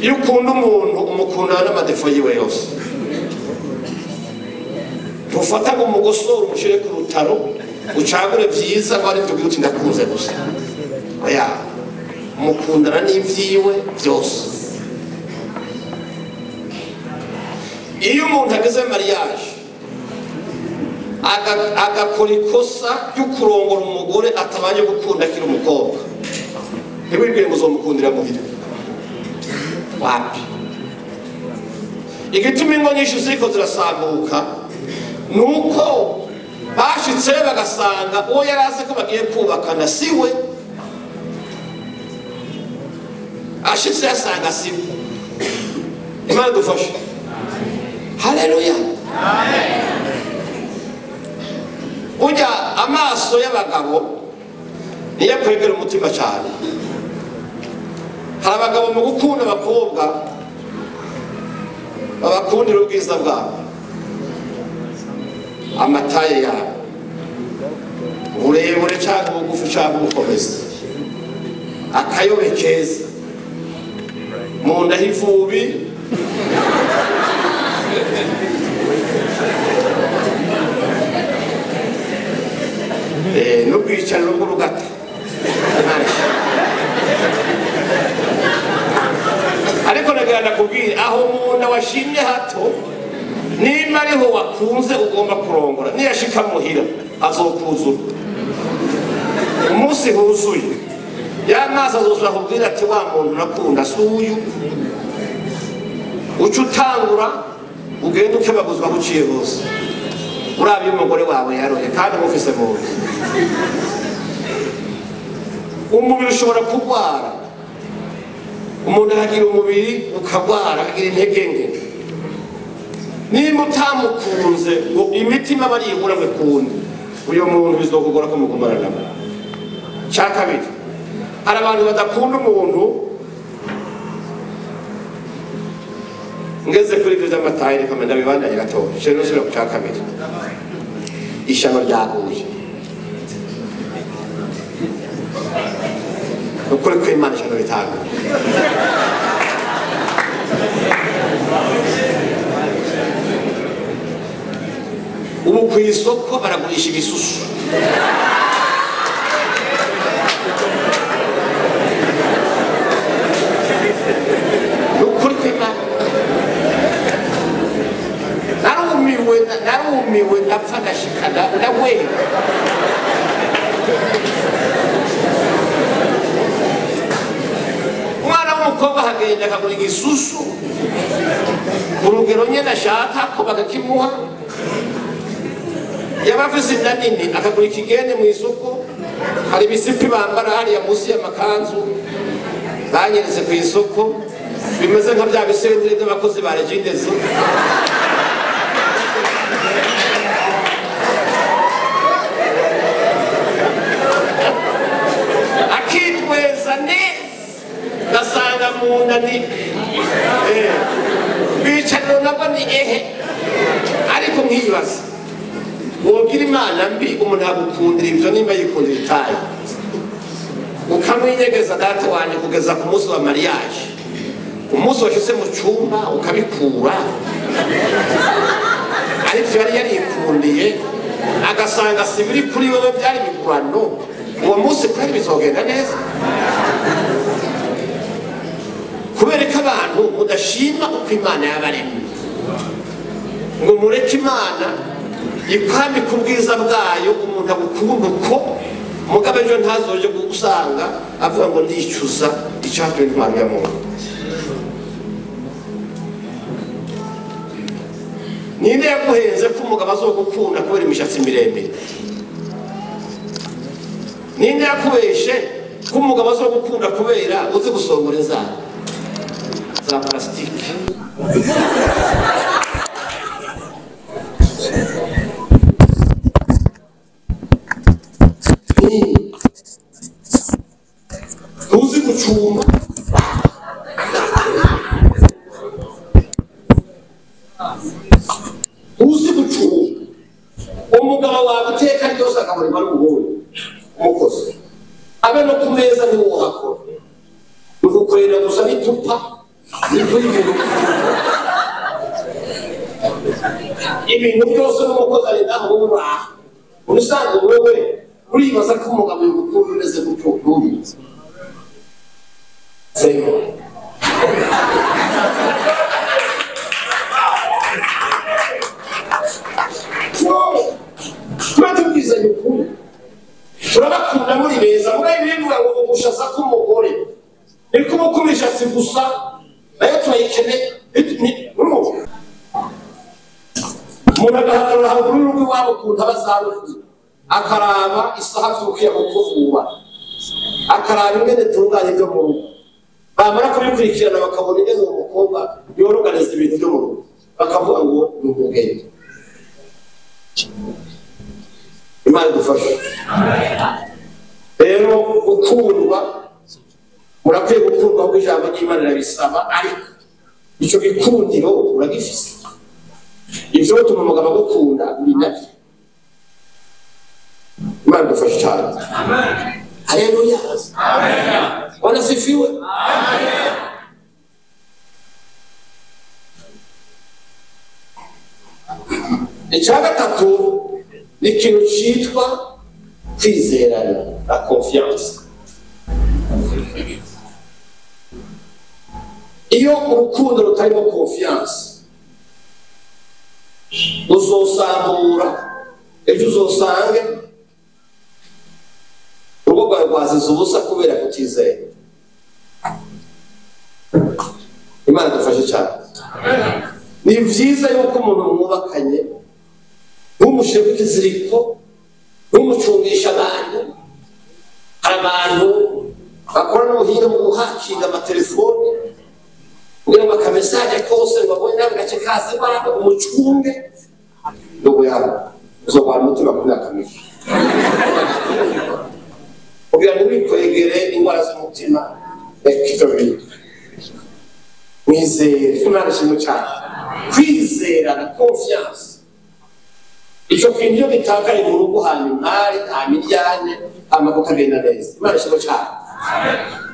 iyo ukunda umuntu umukunda n'amadefo yiwe yose tufata ngo umugosoro umushire ku rutaro ucagure vyiza ngo arivyo uti ndakuze gusa oya mukundana n'ivyiwe byose iyo umuntu ageze mariage agakora ikosa ryo kurongora umugore atabanje gukunda akiri umukobwa ntibwibwire ngo uzomukundira muhira wapi igituma ingo nyinshi ziriko zirasambuka nuko bashitse bagasanga uwo yari azi ko bagiye kubakana siwe ashitse yasanga siwe Imana dufashe haleluya amen ujya amaso y'abagabo niyo kwegera umutima cyane hari abagabo mu gukunda abakobwa babakundira ubwiza bwabo amataye yabo uburebure cyangwa ubugufi cyangwa ubukomezi akayobe keza mu nda h'ivubi n'ubwicariro bw'urugata ariko nagana kubwira aho umuntu washimye hato nimba ariho wakunze ugomba kurongora niyashika muhira azokuzura umunsi huzuye ya maso azosura kubwira ati wa muntu nakunda suyu uca utangura ugenda ukebaguzwa aho uciye hose urabye umugore wawe yaroye kandi mufise mu nzu umubiri ushobora kurwara umuntu aragira umubiri ukagwara akagira intege nke niba utamukunze ngo imitima bariyigura mwe kundi uyo muntu bizokugora ko mugumana nabo cya kabiri hari abantu badakunda umuntu ngeze kuri ibyo by'amatayi reka ndabibandanye gatoya je nosubira ku cya kabiri ishyano ryaguye ukuri ko Imana ishyano ritaguye ubu ku isoko baragurisha ibisusu ukuri ko Imana narumiwe ndapfa ndashikana ndawera umwana w'umukobwa hagenda akagura igisusu urugero nyine ashaka ko bakakimuha yaba afise inda nini akagura ikigende mu isoko hari ibisipi bambara hariya munsi y'amakanzu banyeretse ku isoko bimeze nka bya bisendere by'abakozi ba regindezi akitweza neza gasanga mu nda ni bicariro nabwo ni ehe ariko nkibaza wogira Imana mbi umuntu agukundira ibyo nimba yikundira itayi ukamwinyegeza data wanjye kugeza ku munsi wa mariage umunsi washyize mu cyumba ukabikura ariko yari yarikundiye agasanga si biri kuri wowe byari bigurano uwo munsi kwari bizogenda neza kubera ko abantu mudashima uko Imana yabaremye ngo mureke Imana ikwambika ubwiza bwayo umuntu agukunda uko mugabo ejo ntazoje gusanga avuga ngo ndicuza icyatumye intwaro ya muntu ninde yaguhenze ko umugabo azogukunda kubera imishatsi miremire ninde yakubeshe ko umugabo azogukunda kubera uzi gusongora inzara za plastique gucunga uzi gucunga umugabo wawe uteka ryose akamurirwa n'umuhungu umukozi abe no ku meza niwo hakora ugukorera gusa n'itupa ibintu byose n'umukozi ari ngaho uburaha urusanzwe wewe uribaza ko umugabo mukuru umeze gutyo ntubizi turatubwizanya ukuri turabakunda muri beza murayi bivuga ngo ugushaza k'umugore ariko umukurisha si gusa nayo turayikeneye umuntu agahagarara haruguru y'urugo iwabo ukuntu aba azarukuye akaraba isaha vy'ukiya mu kuvuba akaraba ingene tunganya ibyo mu rugo bamara kubikurikirana bakabona ingene uwo mukobwa yoroganiza ibintu byo mu rugo bakavuga ngo ni umugeni. Imana idufashe rero gukundwa murakwiye gukundwa kuko ijambo ry'Imana rirabisaba ariko icyo gikundiro uragifise ivyo bituma umugabo agukunda uri navyo. Imana idufashe cyane. Haleluya. Wanasifiwe. Icya gatatu ni ikintu cyitwa kwizerana, la confiance. Iyo urukundo rutarimo confiance uzosambura ejo uzosange urugo rwawe rwazize ubusa kubera kutizera. Imana idufashe cyane. Ni vyiza yuko umuntu mwubakanye ntumushyire ku kiziriko ntumucungisha abantu bakora n'ubuhinga mu guhakinga amatelefone kugira ngo akamesaje kose ngo abone nawe gace kaze bana umucunge nubwo yaba uzobana umutima ku myaka myinshi kugira ngo wikwegere indwara z'umutima ekitobiri mwizere. Imana ishimwe cyane. Kwizera na confiance icyo kintu iyo gitakaye mu rugo hanyuma nta miryane amaguta agenda neza. Imana ishimwe cyane.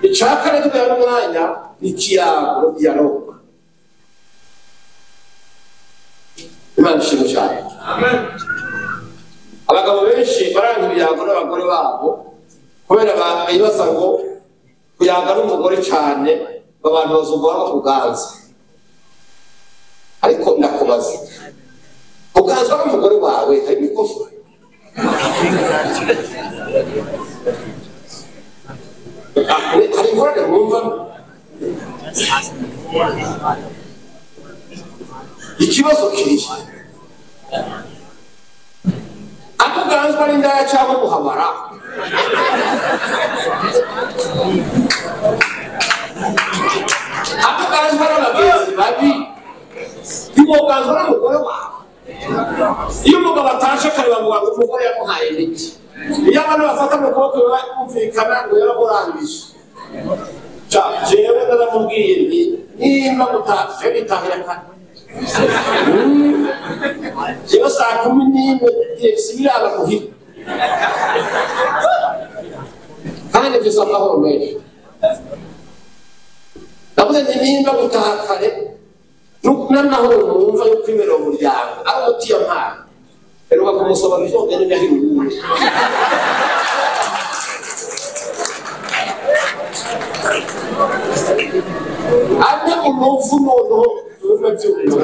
Icaka rero tugana umwanya n'ikiyago dialogue. Imana ishimwe cyane. Abagabo benshi baranga ibiyago n'abagore babo kubera bibaza ngo kuyaga n'umugore cyane abantu bazumva bakuganza, ariko ndakubaza kuganzwa n'umugore wawe hari ikosa? Hari ingorane mwumva? Ikibazo kirihe? Akuganzwa n'indaya cyangwa umuhamara? Akuganzwa n'abagenzi babi? Ntimuganzwa n'umugore wawe? Iyo umugabo atashe akareba ngo umugore yamuhaye imiti, iyo abana bafata mu kuboko bumvikana ngo yaramurangije. Jewe ndaramubwiye nti nimba mutafite bitahira kane jewe saa 11 sibiraba muhira kandi visa amahoro menshi. Navuze nti nimba mutaha kare n'amahoro mwumva yo kwimera umuryango ari umuti yampaye heruka kumusaba bizogende n'ahiruye ane umuvu umuntu umabyumva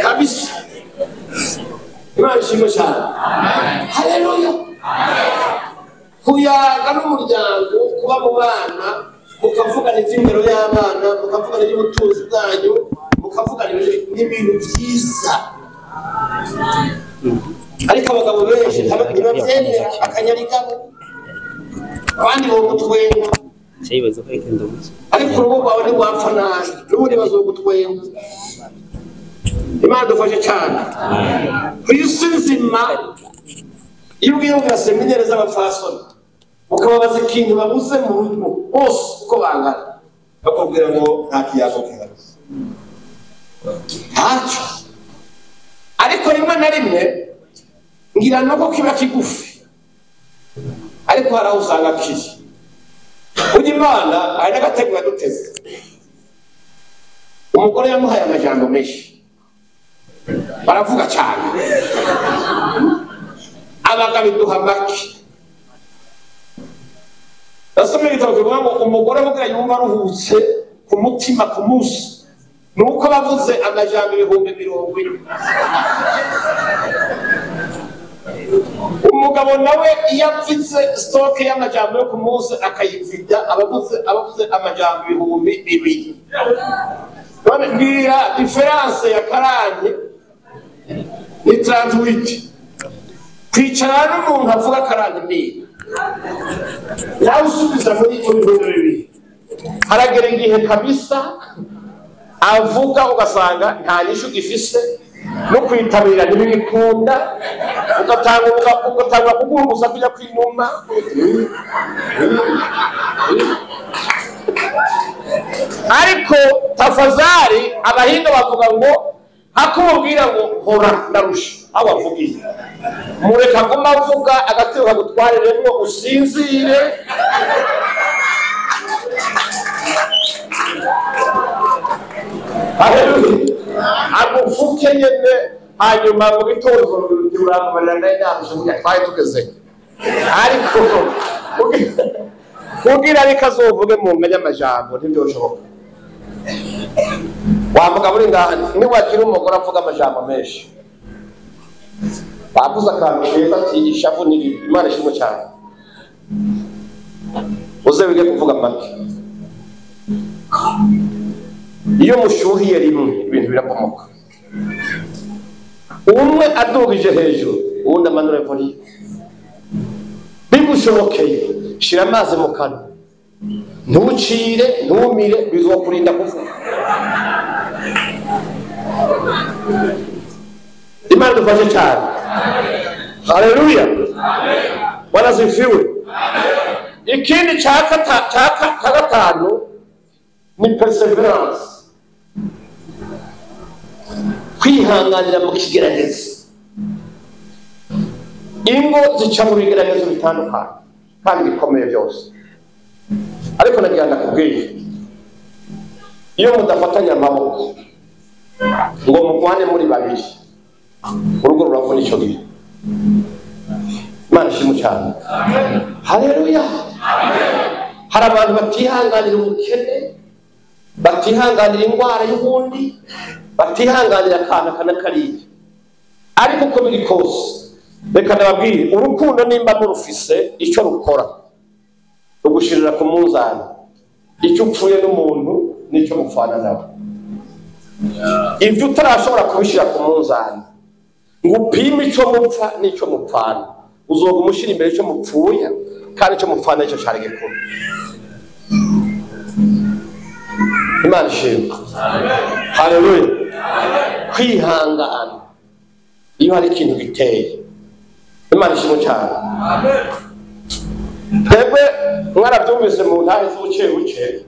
kabisa. Imana ishimwe cyane. Haleluya. Kuyaga n'umuryango, kuba mu bana mukavugana iby'indero y'abana, mukavugana iby'ubutunzi bwanyu, mukavugana n'ibintu byiza. Ariko abagabo benshi ntibabyemera akanyarigabo abandi bo gutwenga ariko urugo rwawe ntiwapfa nabi n'ubundi bazogutwenga. Imana dufashe cyane. Ku isi nzima iyo ugiye mu seminari z'abapfasoni ukababaza ikintu babuze mu rugo bose uko bangana bakubwira ngo nta kiyago kihari, ntacyo. Ariko rimwe na rimwe ngira nuko kiba kigufi, ariko hari aho usanga kiri. Ujya Imana hari n'agatego yaduteze. Umugore yamuhaye amajambo menshi, baravuga cyane, abagabo duha make. Nasomye igitabo kivuga ngo umugore avuga yumva aruhutse ku mutima ku munsi nuko bavuze amajambo 40,000. Umugabo nawe iyo afite stock y'amajambo yo ku munsi akayivida abavuze amajambo 2,000. None ngira difference ya karanye ni 38. Kwicara n'umuntu avuga karanye ni nawe usubiza muri 2,000. Haragera igihe kabisa avuga ugasanga nta nyishu gifise no kwitabira ntibikunda, ugatanga kuguruza kujya kwinuma. Ariko tafazari abahinga bavuga ngo hakumubwira ngo hora ndarusha aho avugiye mureka ngoma avuga agatero kagutwareremo usinzire. Haleluya. Agufuke nyene hanyuma mu gitondo uramubarira naye ndarusha burya twari tugeze. Ariko kugira bikazovuge mu menya amajambo ntibyoshoboka. Wavuga buri ngaha niwagira umugore avuga amajambo menshi bavuze akantu keza ati ishavu ni Imana ishimwe cyane, uze wige kuvuga make. Iyo mushuhiye rimwe ibintu birakomoka, umwe adugije hejuru uwundi amanura voli. Bigushobokeye shira amazi mu kanwa, ntucire ntumire, bizokurinda kuvuga. Imana dufashe cyane. Haleluya. Bwana asifiwe. Ikindi cha gatanu ni perseverance, kwihanganira mu kigeragezo. Ingo zica mu bigeragezo bitandukanye kandi bikomeye byose, ariko nagira ndakubwira iyo mudafatanya amaboko ngo mugwane muri babiri urugo ruravuna icyo gihe. Imana ishimwe cyane. Haleluya. Hari abantu batihanganira ubukene, batihanganira indwara y'ubundi, batihanganira akana kariya. Ariko uko biri kose reka ndababwire urukundo nimba murufise icyo rukora rugushirira ku munzani. Icyo upfuye n'umuntu nicyo mupfana nawe. Ibyo utarashobora kubishira ku munzani ngo upime icyo mupfa n'icyo mupfana, uzoga umushira imbere icyo mupfuye kandi icyo mupfana icyo cyari gikuru. Imana ishimwe. Haleluya. Kwihangana iyo hari ikintu giteye. Imana ishimwe cyane. Twebwe mwarabyumvise mu ntare z'ubuke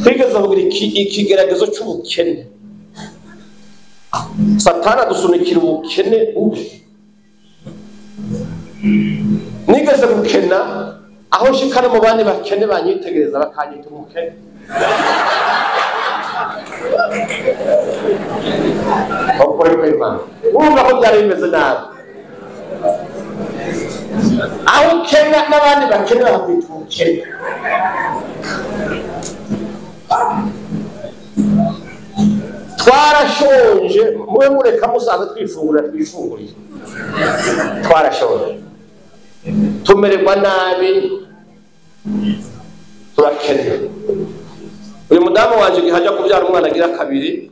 twigeze kugira ikigeragezo cy'ubukene. Satani adusunikira ubukene ubi. Nigeze gukena aho shikana mu bandi bakene banyitegereza bakanyita umukene. Okore kwema wumva ko byari bimeze nabi. Aho kena n'abandi bakene bakwita umukene. Twarashonje mwe mureka musaza twifungurira. Twarashonje tumererwa nabi turakene. Uyu mudamu wanje gihajya kubyara umwana agira kabiri,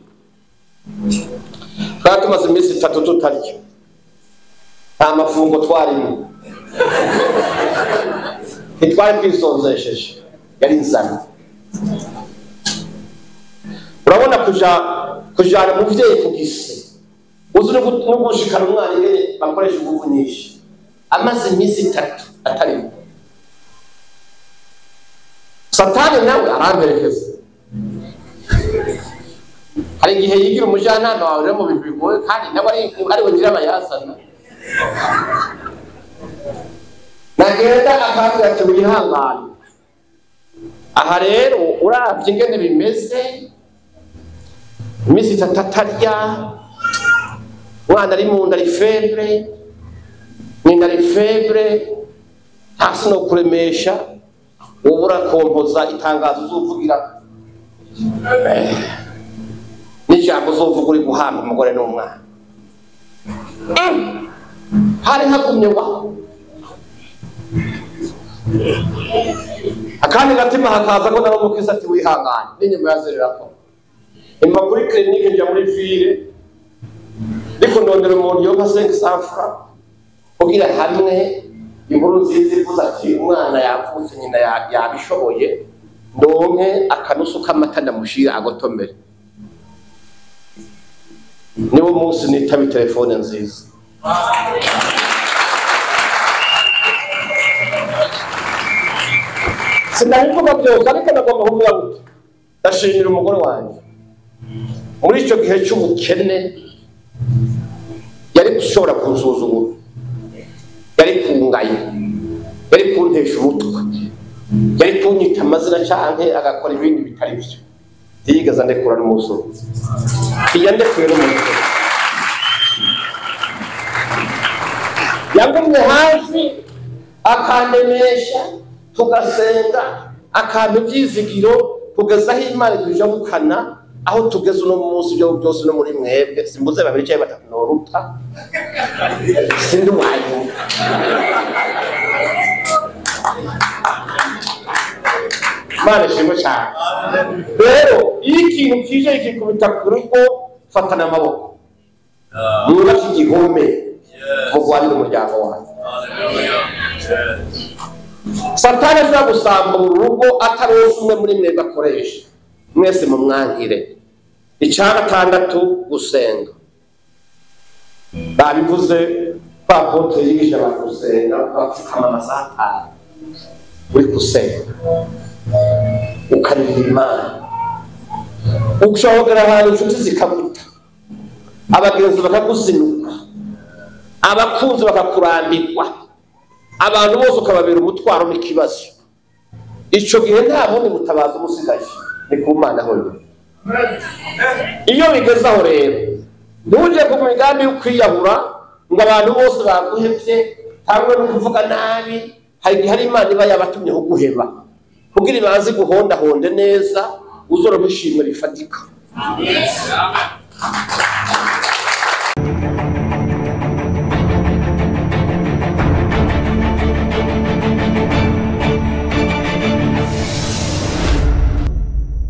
kandi tumaze iminsi 3 tutarya, nta mafungo twarimo, ntitwari twisonzesheje, yari inzara. Urabona kuja kujana umuvyeyi kugise uzi no gushikana umwana ingene bakoresha inguvu nyinshi amaze iminsi 3 atari Satani nawe aramperekeza hari igihe yigira umujanama wawe mu bintu bigoye kandi nawe ari wongira abayazana nagenda akambwira ati wihangane aha rero uravye ingene bimeze iminsi 3 atarya mwana ari mu nda ari febre nyina ari febre hasi no kuremesha ubura kompoza itangazo uzovugira n'ijambo uzovuga uri guhamba umugore n'umwana hari hagumye wa akandi gatima hakaza ko nabo mukisa ati wihangane n'inyuma yazererako imba kuri clinique njya muri ville ndiko ndondera umuntu yoka 500 francs kugira hamwe inkuru nziza ivuze ati umwana yavutse nyina yabishoboye ndonke akanusu k'amata ndamushira agotomere niwo munsi nitabi telefone nziza sinabivuga byose ariko nagomba kuvuga gute ndashimira umugore wanjye muri icyo gihe cy'ubukene yari gushobora kunsuzugura yari kungaye yari kuntesha umutwe yari kunyita amazina canke agakora ibindi bitari byo yigeze ndekura n'umusoro ndekuye n'umusoro yagumye hafi akandemesha tugasenga akampa ibyizigiro kugeza aho Imana tuje gukana aho tugeze uno munsi byo byose no muri mwebwe simbuze babiri cyangwa batatu noruta sindi wanyu Mana shimwe cyane rero ikintu kije kikubita ku rugo fatana amaboko mwubake igihome mu Rwanda umuryango wawe Satani ashobora gusamba urugo atarose umwe muri mwe bakoresha mwese mu mwankire icya 6 gusenga babivuze papote yigisha bagusenga bakama amasaha uri gusenga ukarira Imana ushobora ahantu inshuti zikabuta abagenzi bakagusinuka abakunzi bakakurambirwa abantu bose ukababera umutwaro n'ikibazo ico gihe nta bundi mutabaza umusigaje ni ku Mana honyine iyo bigeze aho rero ntuje ku migambi yo kwiyahura ngo abantu bose baguhevye hamwe no kuvuga nabi hari Imana iba yabatumye ho guheba kugira ibanze guhonda honde neza uzoro mushimwe rifatika